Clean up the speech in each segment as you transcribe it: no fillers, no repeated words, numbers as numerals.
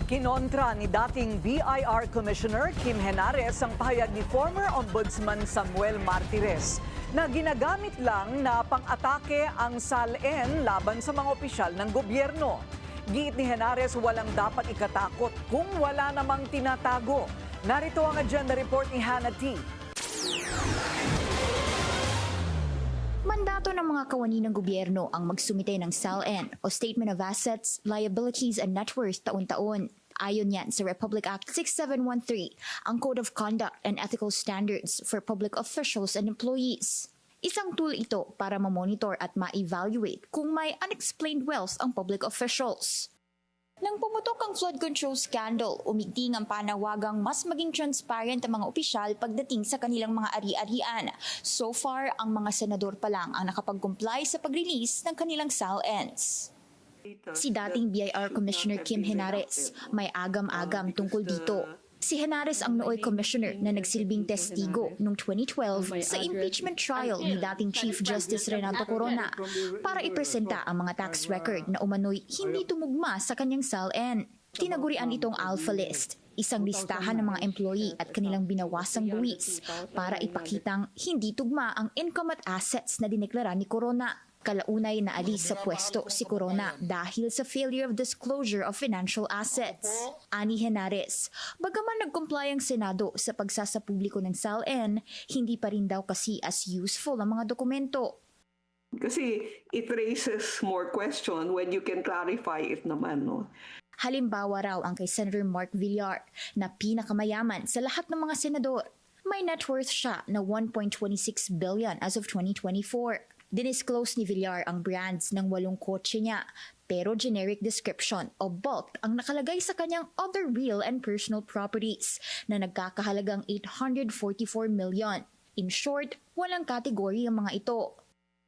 Kinontra ni dating BIR Commissioner Kim Henares ang pahayag ni former Ombudsman Samuel Martires na ginagamit lang na pang-atake ang SALN laban sa mga opisyal ng gobyerno. Giit ni Henares walang dapat ikatakot kung wala namang tinatago. Narito ang agenda report ni Hannah T. Mandato ng mga kawani ng gobyerno ang magsumite ng SALN o Statement of Assets, Liabilities and Net Worth taon-taon. Ayon yan sa Republic Act 6713, ang Code of Conduct and Ethical Standards for Public Officials and Employees. Isang tool ito para ma-monitor at ma-evaluate kung may unexplained wealth ang public officials. Nang pumutok ang flood control scandal, umigting ang panawagang mas maging transparent ang mga opisyal pagdating sa kanilang mga ari-arian. So far, ang mga senador pa lang ang nakapag-comply sa pag-release ng kanilang SALNs. Si dating BIR Commissioner Kim Henares may agam-agam tungkol dito. Si Henares ang nooy commissioner na nagsilbing testigo noong 2012 sa impeachment trial ni dating Chief Justice Renato Corona para ipresenta ang mga tax record na umano'y hindi tumugma sa kanyang SALN. Tinagurian itong Alpha List, isang listahan ng mga employee at kanilang binawasang buwis para ipakitang hindi tugma ang income at assets na dineklara ni Corona. Kalaunay na alis sa pwesto si Corona dahil sa failure of disclosure of financial assets. Ani Henares, bagaman nag-comply ang Senado sa pagsasapubliko ng SALN, hindi pa rin daw kasi as useful ang mga dokumento. Kasi it raises more question when you can clarify it naman, no? Halimbawa raw ang kay Senator Mark Villar na pinakamayaman sa lahat ng mga senador. May net worth siya na 1.26 billion as of 2024. Dinisclose ni Villar ang brands ng 8 kotse niya, pero generic description o bulk ang nakalagay sa kanyang other real and personal properties na nagkakahalagang 844 million. In short, walang kategory ang mga ito.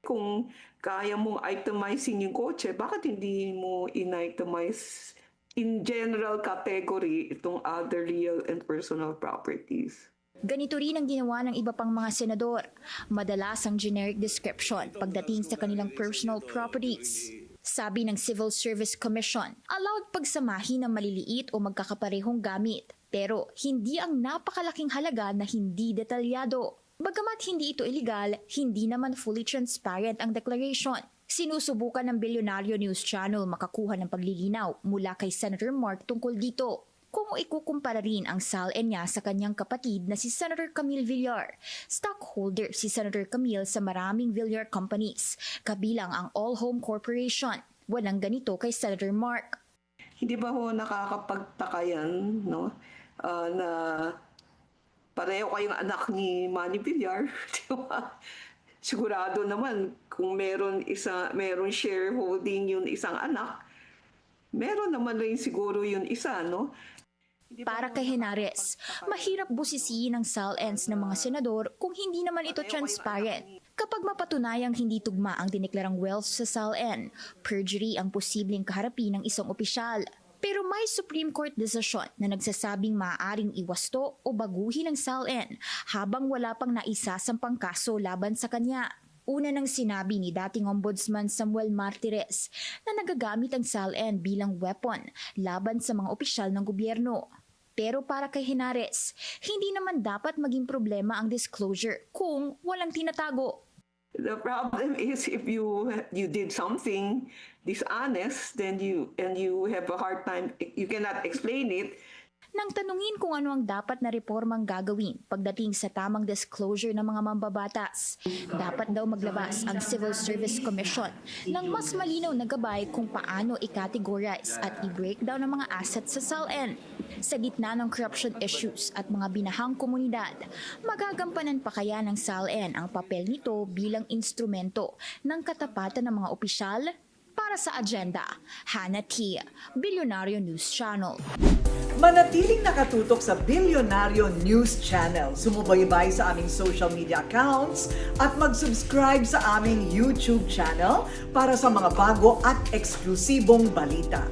Kung kaya mong itemizing yung kotse, bakit hindi mo in-itemize in general category itong other real and personal properties? Ganito rin ang ginawa ng iba pang mga senador. Madalas ang generic description pagdating sa kanilang personal properties. Sabi ng Civil Service Commission, allowed pagsamahin ng maliliit o magkakaparehong gamit, pero hindi ang napakalaking halaga na hindi detalyado. Bagamat hindi ito illegal, hindi naman fully transparent ang declaration. Sinusubukan ng Bilyonaryo News Channel makakuha ng paglilinaw mula kay Senator Mark tungkol dito. Kung ikukumpara rin ang SALN niya sa kanyang kapatid na si Senator Camille Villar, stockholder si Senator Camille sa maraming Villar companies, kabilang ang All Home Corporation. Walang ganito kay Senator Mark. Hindi ba ho nakakapagtaka yan, no? Na pareho kayong anak ni Manny Villar, di ba? Sigurado naman kung meron shareholding yung isang anak, meron naman rin siguro yung isa, no? Para kay Henares, mahirap busisiin ang SALNs ng mga senador kung hindi naman ito transparent. Kapag mapatunayang hindi tugma ang dineklarang wealth sa SALN, perjury ang posibleng kaharapin ng isang opisyal. Pero may Supreme Court decision na nagsasabing maaaring iwasto o baguhin ang SALN habang wala pang naisasampang kaso laban sa kanya. Una nang sinabi ni dating Ombudsman Samuel Martires na nagagamit ang SALN bilang weapon laban sa mga opisyal ng gobyerno. Pero para kay Henares, hindi naman dapat maging problema ang disclosure kung walang tinatago. The problem is if you did something dishonest, then you have a hard time, you cannot explain it. Nang tanungin kung ano ang dapat na reformang gagawin pagdating sa tamang disclosure ng mga mambabatas, dapat daw maglabas ang Civil Service Commission ng mas malinaw na gabay kung paano i-categorize at i-breakdown ang mga assets sa SALN. Sa gitna ng corruption issues at mga binahang komunidad, magagampanan pa kaya ng SALN ang papel nito bilang instrumento ng katapatan ng mga opisyal? Para sa agenda, Hannah T., Bilyonaryo News Channel. Manatiling nakatutok sa Bilyonaryo News Channel. Sumubaybay sa aming social media accounts at mag-subscribe sa aming YouTube channel para sa mga bago at eksklusibong balita.